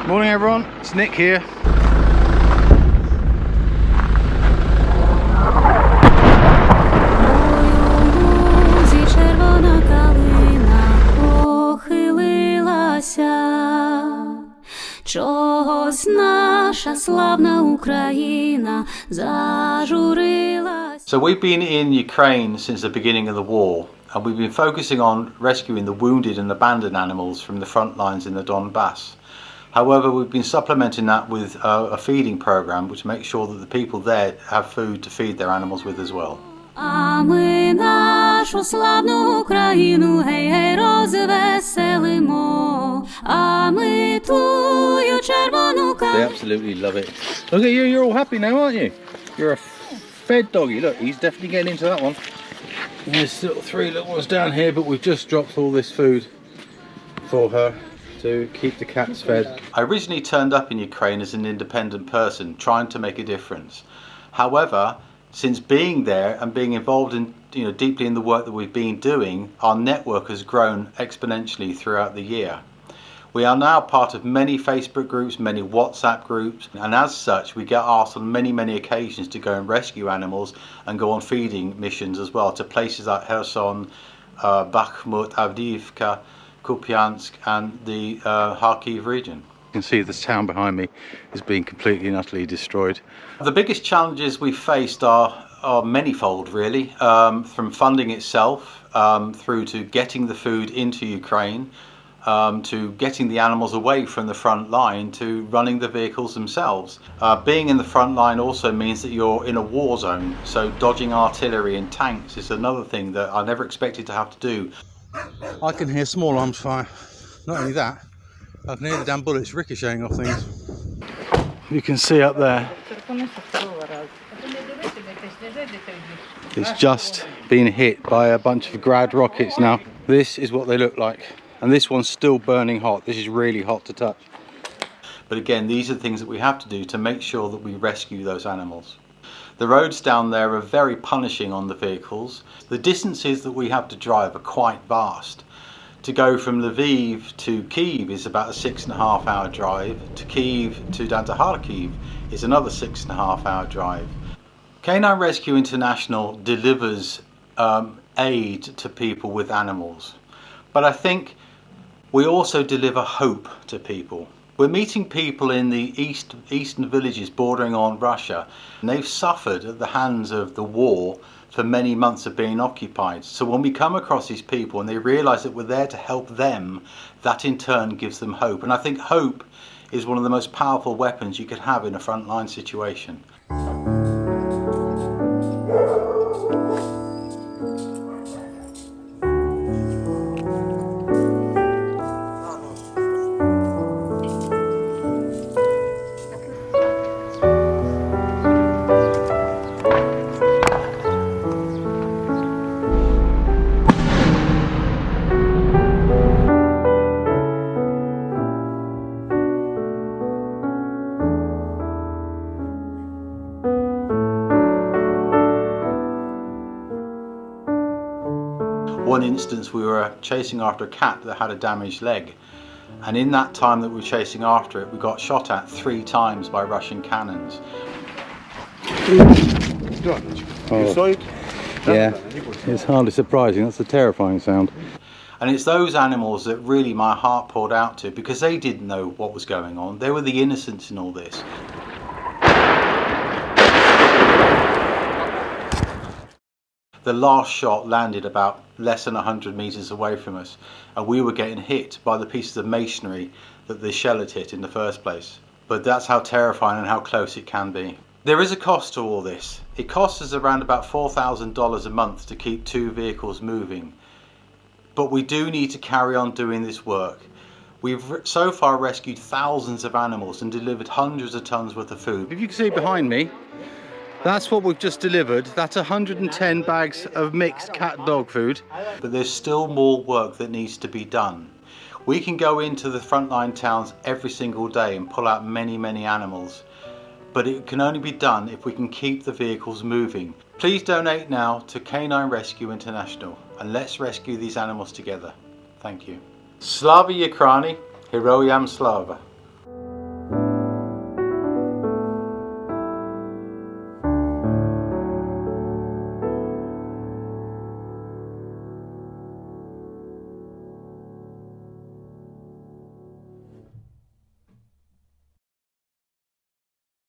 Morning everyone, it's Nick here. Чогось наша славна Україна зажурилась. So we've been in Ukraine since the beginning of the war, and we've been focusing on rescuing the wounded and abandoned animals from the front lines in the Donbass. However, we've been supplementing that with a feeding program which makes sure that the people there have food to feed their animals with as well. А ми нашу славну Україну гей-гей розвеселимо. А ми тую червону They absolutely love it. Look at you, you're all happy now, aren't you? You're a fed doggy. Look, he's definitely getting into that one. And there's still three little ones down here, but we've just dropped all this food for her to keep the cats fed. I originally turned up in Ukraine as an independent person, trying to make a difference. However, since being there and being involved in, deeply in the work that we've been doing, our network has grown exponentially throughout the year. We are now part of many Facebook groups, many WhatsApp groups, and as such we get asked on many occasions to go and rescue animals and go on feeding missions as well to places like Kherson, Bakhmut, Avdiivka, Kupiansk and the Kharkiv region. You can see this town behind me is being completely and utterly destroyed. The biggest challenges we faced are manifold really, from funding itself through to getting the food into Ukraine, to getting the animals away from the front line, to running the vehicles themselves. Being in the front line also means that you're in a war zone, so dodging artillery and tanks is another thing that I never expected to have to do. I can hear small arms fire. Not only that, I can hear the damn bullets ricocheting off things. You can see up there, it's just been hit by a bunch of Grad rockets now. This is what they look like. And this one's still burning hot. This is really hot to touch. But again, these are the things that we have to do to make sure that we rescue those animals. The roads down there are very punishing on the vehicles. The distances that we have to drive are quite vast. To go from Lviv to Kyiv is about a 6.5 hour drive. To Kyiv to down to Kharkiv is another 6.5 hour drive. Canine Rescue International delivers aid to people with animals. But I think we also deliver hope to people. We're meeting people in the eastern villages bordering on Russia, and they've suffered at the hands of the war for many months of being occupied. So when we come across these people and they realise that we're there to help them, that in turn gives them hope. And I think hope is one of the most powerful weapons you could have in a frontline situation. One instance we were chasing after a cat that had a damaged leg, and in that time that we were chasing after it we got shot at 3 times by Russian cannons. You saw it? Yeah, it's hardly surprising, that's a terrifying sound. And it's those animals that really my heart poured out to, because they didn't know what was going on. They were the innocents in all this. The last shot landed about less than 100 meters away from us, and we were getting hit by the pieces of masonry that the shell had hit in the first place. But that's how terrifying and how close it can be. There is a cost to all this. It costs us around about $4,000 a month to keep 2 vehicles moving. But we do need to carry on doing this work. We've so far rescued thousands of animals and delivered hundreds of tons worth of food. If you can see behind me, that's what we've just delivered. That's 110 bags of mixed cat dog food. But there's still more work that needs to be done. We can go into the frontline towns every single day and pull out many animals. But it can only be done if we can keep the vehicles moving. Please donate now to Canine Rescue International and let's rescue these animals together. Thank you. Slava Ukraini, Heroyam Slava.